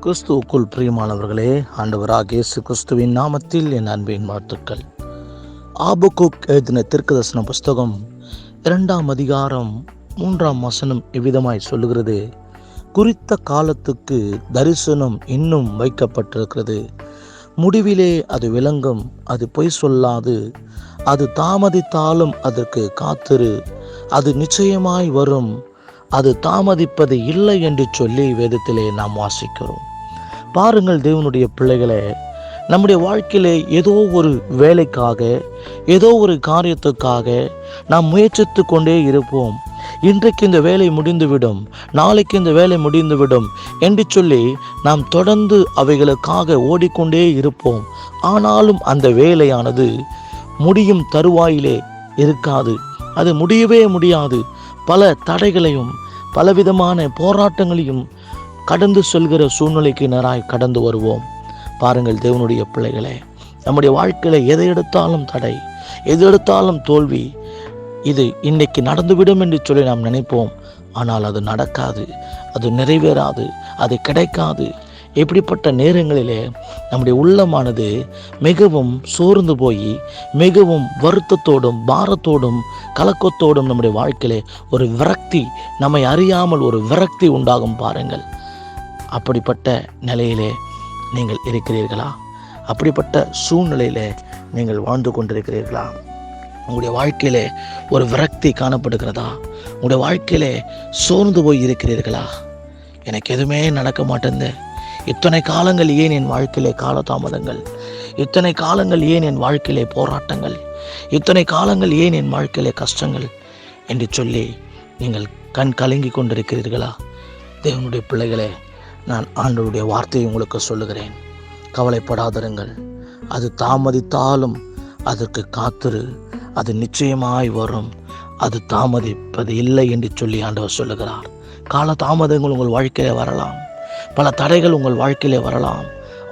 கிறிஸ்துவுக்குள் பிரியமானவர்களே, ஆண்டவராகிய இயேசு கிறிஸ்துவின் நாமத்தில் என் அன்பின் வாழ்த்துக்கள். ஆபக்கூக் எழுதின தீர்க்கதரிசன புஸ்தகம் 2ஆம் அதிகாரம் 3ஆம் வசனம் இவ்விதமாய் சொல்லுகிறது: குறித்த காலத்துக்கு தரிசனம் இன்னும் வைக்கப்பட்டிருக்கிறது, முடிவிலே அது விளங்கும், அது பொய் சொல்லாது, அது தாமதித்தாலும் அதற்கு காத்திரு, அது நிச்சயமாய் வரும், அது தாமதிப்பது இல்லை என்று சொல்லி வேதத்திலே நாம் வாசிக்கிறோம். பாருங்கள் தேவனுடைய பிள்ளைகளே, நம்முடைய வாழ்க்கையிலே ஏதோ ஒரு வேலைக்காக, ஏதோ ஒரு காரியத்துக்காக நாம் முயற்சித்து கொண்டே இருப்போம். இன்றைக்கு இந்த வேலை முடிந்துவிடும், நாளைக்கு இந்த வேலை முடிந்துவிடும் என்று சொல்லி நாம் தொடர்ந்து அவைகளுக்காக ஓடிக்கொண்டே இருப்போம். ஆனாலும் அந்த வேலையானது முடியும் தருவாயிலே இருக்காது, அது முடியவே முடியாது. பல தடைகளையும் பலவிதமான போராட்டங்களையும் கடந்து செல்கிற சூழ்நிலைக்கு நேராய் கடந்து வருவோம். பாருங்கள் தேவனுடைய பிள்ளைகளே, நம்முடைய வாழ்க்கையில எதை எடுத்தாலும் தடை, எது எடுத்தாலும் தோல்வி. இது இன்னைக்கு நடந்துவிடும் என்று சொல்லி நாம் நினைப்போம். ஆனால் அது நடக்காது, அது நிறைவேறாது, அது கிடைக்காது. இப்படிப்பட்ட நேரங்களிலே நம்முடைய உள்ளமானது மிகவும் சோர்ந்து போய், மிகவும் வருத்தத்தோடும் பாரத்தோடும் கலக்கத்தோடும் நம்முடைய வாழ்க்கையிலே ஒரு விரக்தி, நம்மை அறியாமல் ஒரு விரக்தி உண்டாகும். பாருங்கள், அப்படிப்பட்ட நிலையிலே நீங்கள் இருக்கிறீர்களா? அப்படிப்பட்ட சூழ்நிலையிலே நீங்கள் வாழ்ந்து கொண்டிருக்கிறீர்களா? உங்களுடைய வாழ்க்கையிலே ஒரு விரக்தி காணப்படுகிறதா? உங்களுடைய வாழ்க்கையிலே சோர்ந்து போய் இருக்கிறீர்களா? எனக்கு எதுவுமே நடக்க மாட்டேங்குது, இத்தனை காலங்கள் ஏன் என் வாழ்க்கையிலே காலதாமதங்கள், இத்தனை காலங்கள் ஏன் என் வாழ்க்கையிலே போராட்டங்கள், இத்தனை காலங்கள் ஏன் என் வாழ்க்கையிலே கஷ்டங்கள் என்று சொல்லி நீங்கள் கண் கலங்கி கொண்டிருக்கிறீர்களா? தேவனுடைய பிள்ளைகளே, நான் ஆண்டவருடைய வார்த்தையை உங்களுக்கு சொல்லுகிறேன். கவலைப்படாதிருங்கள், அது தாமதித்தாலும் அதற்கு காத்திரு, அது நிச்சயமாய் வரும், அது தாமதிப்பது இல்லை என்று சொல்லி ஆண்டவர் சொல்லுகிறார். கால தாமதங்கள் உங்கள் வாழ்க்கையிலே வரலாம், பல தடைகள் உங்கள் வாழ்க்கையிலே வரலாம்.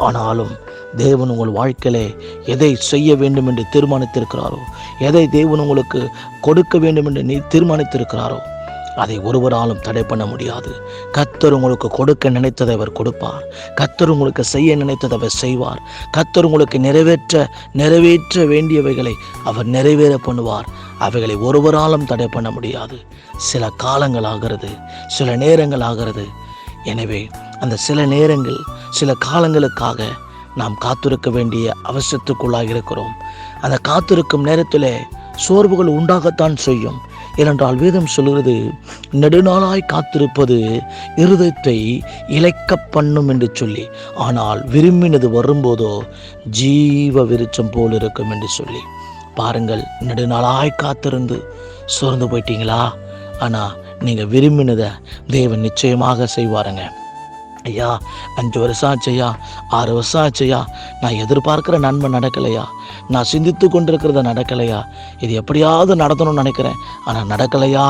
ஆனாலும் தேவன் உங்கள் வாழ்க்கையிலே எதை செய்ய வேண்டும் என்று தீர்மானித்திருக்கிறாரோ, எதை தேவன் உங்களுக்கு கொடுக்க வேண்டும் என்று நீ தீர்மானித்திருக்கிறாரோ, அதை ஒருவராலும் தடை பண்ண முடியாது. கர்த்தர் உங்களுக்கு கொடுக்க நினைத்ததை அவர் கொடுப்பார். கர்த்தர் உங்களுக்கு செய்ய நினைத்ததை அவர் செய்வார். கர்த்தர் உங்களுக்கு நிறைவேற்ற வேண்டியவைகளை அவர் நிறைவேற பண்ணுவார். அவைகளை ஒருவராலும் தடை பண்ண முடியாது. சில காலங்கள் ஆகிறது, சில நேரங்கள் ஆகிறது. எனவே அந்த சில நேரங்கள், சில காலங்களுக்காக நாம் காத்திருக்க வேண்டிய அவசியத்துக்குள்ளாக இருக்கிறோம். அந்த காத்திருக்கும் நேரத்தில் சோர்வுகள் உண்டாகத்தான் செய்யும். ஏனென்றால் வேதம் சொல்கிறது, நெடுநாளாய் காத்திருப்பது இருதயத்தை இளைக்க பண்ணும் என்று சொல்லி, ஆனால் விரும்பினது வரும்போதோ ஜீவ விருட்சம் போல் இருக்கும் என்று சொல்லி. பாருங்கள், நெடுநாளாய் காத்திருந்து சோர்ந்து போயிட்டீங்களா? ஆனால் நீங்கள் விரும்பினதை தேவன் நிச்சயமாக செய்வாருங்க. ஐயா, 5 வருஷம் ஆச்சையா, 6 வருஷம் ஆச்சையா, நான் எதிர்பார்க்குற நன்மை நடக்கலையா, நான் சிந்தித்து கொண்டிருக்கிறத நடக்கலையா, இது எப்படியாவது நடத்தணும்னு நினைக்கிறேன், ஆனால் நடக்கலையா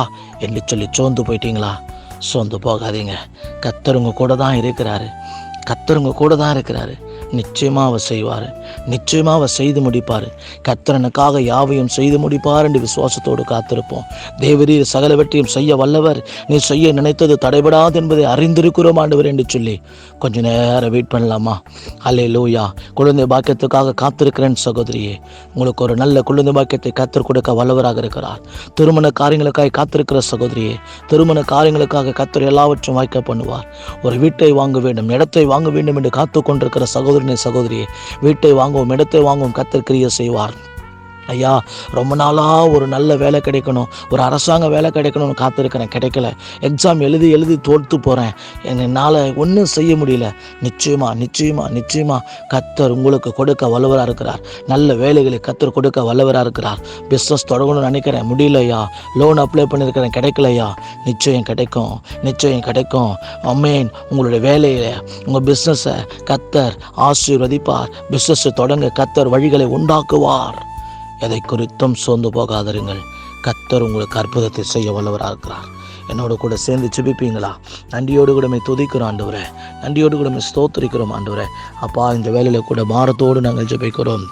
என்று சொல்லி சோர்ந்து போயிட்டீங்களா? சோர்ந்து போகாதீங்க. கர்த்தர் உங்க கூட தான் இருக்கிறாரு. கர்த்தர் உங்க கூட தான் இருக்கிறாரு. நிச்சயமாக அவர் செய்வார், நிச்சயமாக அவர் செய்து முடிப்பார். கர்த்தரனுக்காக யாவையும் செய்து முடிப்பார் என்று விசுவாசத்தோடு காத்திருப்போம். தேவரீர் சகல வெற்றியும் செய்ய வல்லவர், நீ செய்ய நினைத்தது தடைபடாது என்பதை அறிந்திருக்கிறோம் ஆண்டவர் என்று சொல்லி கொஞ்ச நேரம் வெயிட் பண்ணலாமா? அல்லேலூயா. குழந்தை பாக்கியத்துக்காக காத்திருக்கிறேன் சகோதரியே, உங்களுக்கு ஒரு நல்ல குழந்தை பாக்கியத்தை கர்த்தர் கொடுக்க வல்லவராக இருக்கிறார். திருமண காரியங்களுக்காக காத்திருக்கிற சகோதரியே, திருமண காரியங்களுக்காக கர்த்தர் எல்லாவற்றும் வாய்க்க பண்ணுவார். ஒரு வீட்டை வாங்க வேண்டும், இடத்தை வாங்க வேண்டும் என்று காத்து கொண்டிருக்கிற சகோதரியே, வீட்டை வாங்கவும் இடத்தை வாங்கவும் கர்த்தர் கிரியை செய்வார். ஐயா, ரொம்ப நாளாக ஒரு நல்ல வேலை கிடைக்கணும், ஒரு அரசாங்க வேலை கிடைக்கணும்னு காத்திருக்கிறேன், கிடைக்கல. எக்ஸாம் எழுதி தோற்று போகிறேன், என்னால் ஒன்றும் செய்ய முடியல. நிச்சயமாக கர்த்தர் உங்களுக்கு கொடுக்க வல்லவராக இருக்கிறார். நல்ல வேலைகளை கர்த்தர் கொடுக்க வல்லவராக இருக்கிறார். பிஸ்னஸ் தொடங்கணும்னு நினைக்கிறேன், முடியலையா. லோன் அப்ளை பண்ணியிருக்கிறேன், கிடைக்கலையா. நிச்சயம் கிடைக்கும். அமேன். உங்களுடைய வேலையை, உங்கள் பிஸ்னஸை கர்த்தர் ஆசீர்வதிப்பார். பிஸ்னஸை தொடங்க கர்த்தர் வழிகளை உண்டாக்குவார். எதை குறித்தும் சோர்ந்து போகாதிருங்கள். கர்த்தர் உங்களுக்கு அற்புதத்தை செய்ய வல்லவராக இருக்கிறார். என்னோட கூட சேர்ந்து ஜெபிப்பீங்களா? நன்றியோடு கூட துதிக்கிறோம் ஆண்டவரே, நன்றியோடு கூட ஸ்தோத்திரிக்கிறோம் ஆண்டவரே. அப்பா, இந்த வேலையில் கூட பாரத்தோடு நாங்கள் ஜெபிக்கிறோம்.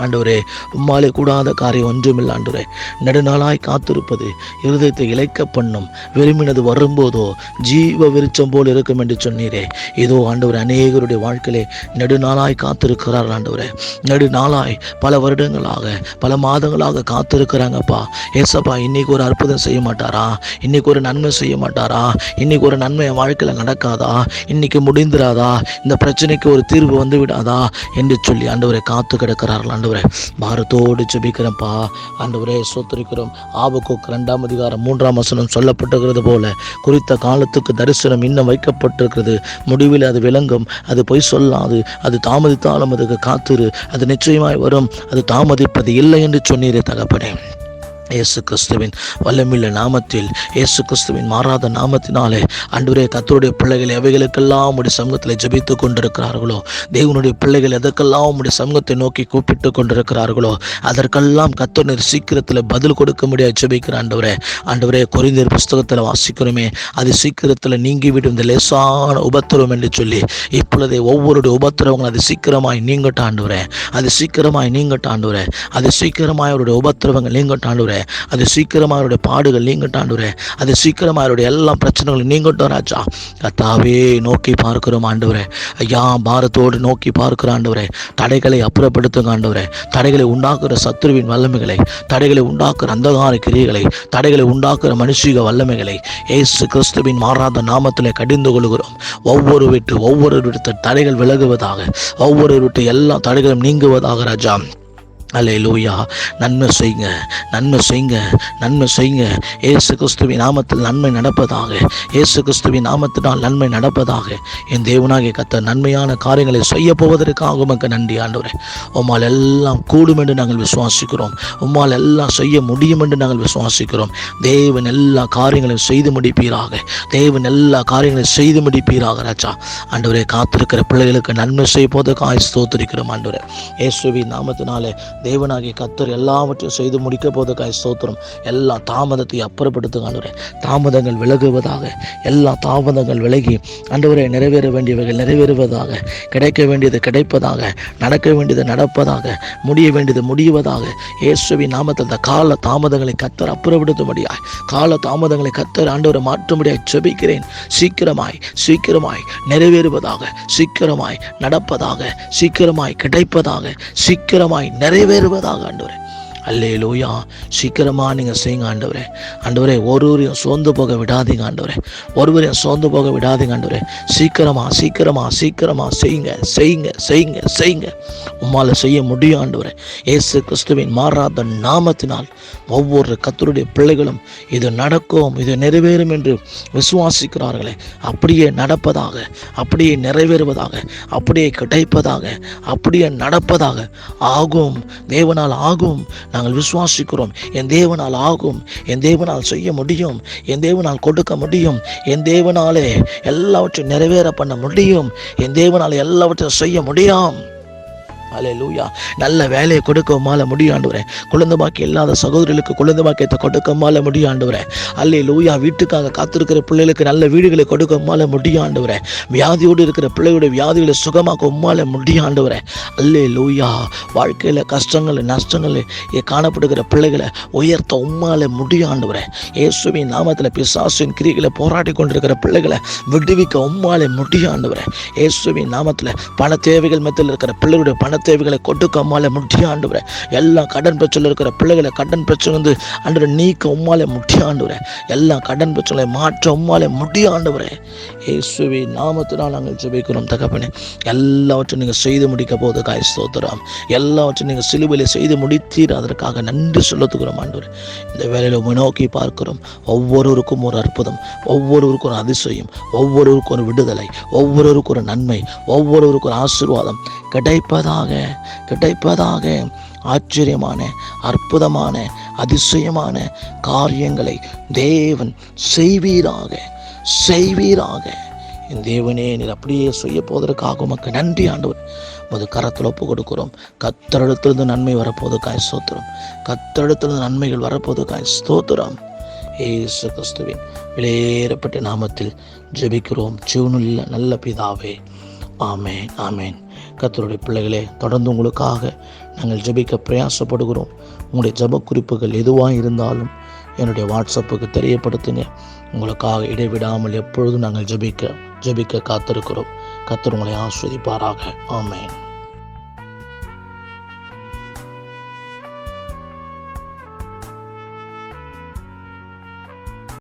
ஆண்டவரே, உம்மாலே கூடாத காரியம் ஒன்றுமில்லை ஆண்டவரே. நெடுநாளாய் காத்திருப்பது இருதயத்தை இளைக்க பண்ணும், விரும்பினது வரும்போதோ ஜீவ விருச்சம் போல் இருக்கும் என்று சொன்னீரே. இதோ ஆண்டவரே, அநேகருடைய வாழ்க்கையிலே நெடுநாளாய் காத்திருக்கிறார்கள் ஆண்டவரே. நெடுநாளாய் பல வருடங்களாக பல மாதங்களாக காத்திருக்கிறாங்கப்பா. ஏசப்பா, இன்னைக்கு ஒரு அற்புதம் செய்ய மாட்டாரா? இன்னைக்கு ஒரு நன்மை செய்ய மாட்டாரா? இன்னைக்கு ஒரு நன்மை என் வாழ்க்கையில் நடக்காதா? இன்னைக்கு முடிந்துராதா? இந்த பிரச்சனைக்கு ஒரு தீர்வு வந்து விடாதா என்று சொல்லி ஆண்டவரை காத்து கிடக்கிறார்கள். ஆண்டவரே, பாரத்தோடு ஜெபிக்கிறப்பா. ஆண்டவரே, சோத்திரிக்கிறோம். ஆபக்கூக் 2:3 சொல்லப்பட்டிருக்கிறது போல, குறித்த காலத்துக்கு தரிசனம் இன்னும் வைக்கப்பட்டிருக்கிறது. முடிவில் அது விளங்கும், அது பொய் சொல்லாது. அது தாமதித்தாலும் அதுக்கு காத்திரு, அது நிச்சயமாய் வரும், அது தாமதிப்பது இல்லை என்று சொன்னீரே தகப்பனே. இயேசு கிறிஸ்துவின் வல்லமில்ல நாமத்தில், இயேசு கிறிஸ்துவின் மாறாத நாமத்தினாலே ஆண்டவரே, கர்த்தருடைய பிள்ளைகள் எவைகளுக்கெல்லாம் உடைய சமூகத்தில் ஜெபித்து கொண்டிருக்கிறார்களோ, தேவனுடைய பிள்ளைகள் எதற்கெல்லாம் உடைய சமூகத்தை நோக்கி கூப்பிட்டு கொண்டிருக்கிறார்களோ, அதற்கெல்லாம் கர்த்தர் சீக்கிரத்தில் பதில் கொடுக்க முடியாது ஜெபிக்கிற ஆண்டவரே. ஆண்டவரே, கொரிந்தியர் புஸ்தகத்தில் வாசிக்கிறோமே, அது சீக்கிரத்தில் நீங்கிவிடும் இந்த லேசான உபத்திரவம் என்று சொல்லி, இப்பொழுதே ஒவ்வொருடைய உபத்திரவங்கள் அது சீக்கிரமாய் நீங்கட்ட ஆண்டவரே. அது சீக்கிரமாய் நீங்கட்ட ஆண்டவரே. அது சீக்கிரமாய் அவருடைய உபத்திரவங்கள் நீங்கட்ட ஆண்டவரே. அது சீக்கிரமாக அவருடைய பாடுகள் நீங்கட்டாண்டவரே. அது சீக்கிரமாக அவருடைய எல்லா பிரச்சனைகளும் நீங்கட்டும் ராஜா. கர்த்தாவே, நோக்கி பார்க்கிறோம் ஆண்டவரே. ஐயா, பாரத்தோடு நோக்கி பார்க்கிற ஆண்டவரே. தடைகளை அப்புறப்படுத்துங்க ஆண்டவரே. தடைகளை உண்டாக்குற சத்துருவின் வல்லமைகளை, தடைகளை உண்டாக்குற அந்தகார கிரியைகளை, தடைகளை உண்டாக்குற மனுஷிக வல்லமைகளை இயேசு கிறிஸ்துவின் மாறாத நாமத்திலே கடிந்து கொள்கிறோம். ஒவ்வொரு விட்டு தடைகள் விலகுவதாக, ஒவ்வொரு விட்டு எல்லா தடைகளும் நீங்குவதாக ராஜா. அல்லேலூயா. நன்மை செய்யுங்க, நன்மை செய்யுங்க, நன்மை செய்யுங்க. இயேசு கிறிஸ்துவின் நாமத்தில் நன்மை நடப்பதாக. இயேசு கிறிஸ்துவின் நாமத்தினால் நன்மை நடப்பதாக. என் தேவனாகிய கர்த்தர் நன்மையான காரியங்களை செய்ய போவதற்காக உமக்கு நன்றி ஆண்டவரே. உம்மால் எல்லாம் கூடும் என்று நாங்கள் விசுவாசிக்கிறோம். உம்மால் எல்லாம் செய்ய முடியும் என்று நாங்கள் விசுவாசிக்கிறோம். தேவன் எல்லா காரியங்களையும் செய்து முடிப்பீராக. தேவன் எல்லா காரியங்களையும் செய்து முடிப்பீராக ராஜா. ஆண்டவரே, காத்திருக்கிற பிள்ளைகளுக்கு நன்மை செய்ய போவதற்காக ஸ்தோத்திரிக்கிறோம் ஆண்டவரே. இயேசுவின் நாமத்தினாலே தேவனாகிய கர்த்தர் எல்லாவற்றையும் செய்து முடிக்க போவதற்காக ஸ்தோத்திரம். எல்லா தாமதத்தை அப்புறப்படுத்துங்க ஆண்டவரே. தாமதங்கள் விலகுவதாக. எல்லா தாமதங்கள் விலகி ஆண்டவரே, நிறைவேற வேண்டியவைகள் நிறைவேறுவதாக. கிடைக்க வேண்டியது கிடைப்பதாக. நடக்க வேண்டியது நடப்பதாக. முடிய வேண்டியது முடிவதாக. இயேசுவின் நாமத்தில் இந்த கால தாமதங்களை கர்த்தர் அப்புறப்படுத்தும்படியாய், கால தாமதங்களை கர்த்தர் ஆண்டவரை மாற்றும்படியாய் ஜெபிக்கிறேன். சீக்கிரமாய் நிறைவேறுவதாக. சீக்கிரமாய் நடப்பதாக. சீக்கிரமாய் கிடைப்பதாக. சீக்கிரமாய் நிறைவேறுவதாக ஆண்டவரே. அல்லேலூயா. சீக்கிரமாக நீங்கள் செய்யுங்க ஆண்டவரே. ஆண்டவரே, ஒருவரையும் சோர்ந்து போக விடாதீங்க ஆண்டவரே. ஒருவரையும் சோர்ந்து போக விடாதீங்க ஆண்டவரே. சீக்கிரமாக செய்யுங்க. உம்மால் செய்ய முடியும் ஆண்டவரே. இயேசு கிறிஸ்துவின் மாறாத நாமத்தினால் ஒவ்வொரு கர்த்தருடைய பிள்ளைகளும் இது நடக்கும், இது நிறைவேறும் என்று விசுவாசிக்கிறார்களே, அப்படியே நடப்பதாக, அப்படியே நிறைவேறுவதாக, அப்படியே கிடைப்பதாக, அப்படியே நடப்பதாக. ஆகும், தேவனால் ஆகும். நாங்கள் விசுவாசிக்கிறோம். என் தேவனால் ஆகும், என் தேவனால் செய்ய முடியும், என் தேவனால் கொடுக்க முடியும், என் தேவனாலே எல்லாவற்றையும் நிறைவேற பண்ண முடியும், என் தேவனால் எல்லாவற்றையும் செய்ய முடியும். அல்லேலூயா. நல்ல வேலையை கொடுக்க உம்மால முடியும் ஆண்டவரே. குழந்தை பாக்கி இல்லாத சகோதரிகளுக்கு குழந்தை பாக்கியத்தை கொடுக்க உம்மால முடியும் ஆண்டவரே. அல்லேலூயா. வீட்டுக்காக காத்திருக்கிற பிள்ளைகளுக்கு நல்ல வீடுகளை கொடுக்க உம்மால முடியும் ஆண்டவரே. வியாதியோடு இருக்கிற பிள்ளைகளுடைய வியாதிகளை சுகமாக்க உம்மால முடியும் ஆண்டவரே. அல்லேலூயா. வாழ்க்கையில் கஷ்டங்கள் நஷ்டங்கள் காணப்படுகிற பிள்ளைகளை உயர்த்த உம்மால முடியும் ஆண்டவரே. இயேசுவின் நாமத்தில் பிசாசின் கிரிகளை போராடி கொண்டிருக்கிற பிள்ளைகளை விடுவிக்க உம்மால முடியும் ஆண்டவரே. இயேசுவின் நாமத்தில் பண தேவைகள் மத்தியில் இருக்கிற பிள்ளைகளுடைய பண தேவைகளை கொடுக்க உம்மால முடியும் ஆண்டவரே. எல்லா கடன் பிரச்சனை இருக்கிற பிள்ளைகளை கடன் பிரச்சனை வந்து ஆண்டவரை நீக்க உம்மால முடியும் ஆண்டவரே. எல்லா கடன் பிரச்சனைகளை மாற்ற உம்மால முடியும் ஆண்டவரே. இயேசுவின் நாமத்தினால் நாங்கள் ஜெபிக்கிறோம் தகப்பனே. எல்லாவற்றையும் நீங்கள் செய்து முடிக்க போவதற்காக ஸ்தோத்திரம். எல்லாவற்றையும் நீங்கள் சிலுவையில் செய்து முடித்தீர், அதற்காக நன்றி செலுத்துகிறோம் ஆண்டவரே. இந்த வேலையில் உம்மை நோக்கி பார்க்கிறோம். ஒவ்வொருவருக்கும் ஒரு அற்புதம், ஒவ்வொருவருக்கும் ஒரு அதிசயம், ஒவ்வொருவருக்கும் ஒரு விடுதலை, ஒவ்வொருவருக்கும் ஒரு நன்மை, ஒவ்வொருவருக்கும் ஒரு ஆசீர்வாதம் கிடைப்பதாக. ஆச்சரியமான அற்புதமான அதிசயமான காரியங்களை தேவன் செய்வீராக. என் தேவனே, நீர் அப்படியே செய்ய போவதற்காக உமக்கு நன்றி ஆண்டவர். உமது கரத்தில் ஒப்பு கொடுக்கிறோம். கர்த்தரிடத்திலிருந்து நன்மை வரப்போவதற்காக ஸ்தோத்திரம். கர்த்தரிடத்திலிருந்து நன்மைகள் வரப்போவதற்காக ஸ்தோத்திரம். இயேசு கிறிஸ்துவின் வெளியேறப்பட்ட நாமத்தில் ஜெபிக்கிறோம் ஜீவனுள்ள நல்ல பிதாவே. ஆமென். கர்த்தருடைய பிள்ளைகளே, தொடர்ந்து உங்களுக்காக நாங்கள் ஜெபிக்க பிரயாசப்படுகிறோம். உங்களுடைய ஜெப குறிப்புகள் எதுவாக இருந்தாலும் என்னுடைய வாட்ஸ்அப்புக்கு தெரியப்படுத்துங்க. உங்களுக்காக இடைவிடாமல் எப்பொழுதும் நாங்கள் ஜெபிக்க காத்திருக்கிறோம். கர்த்தர் உங்களை ஆசீர்வதிப்பாராக. ஆமென்.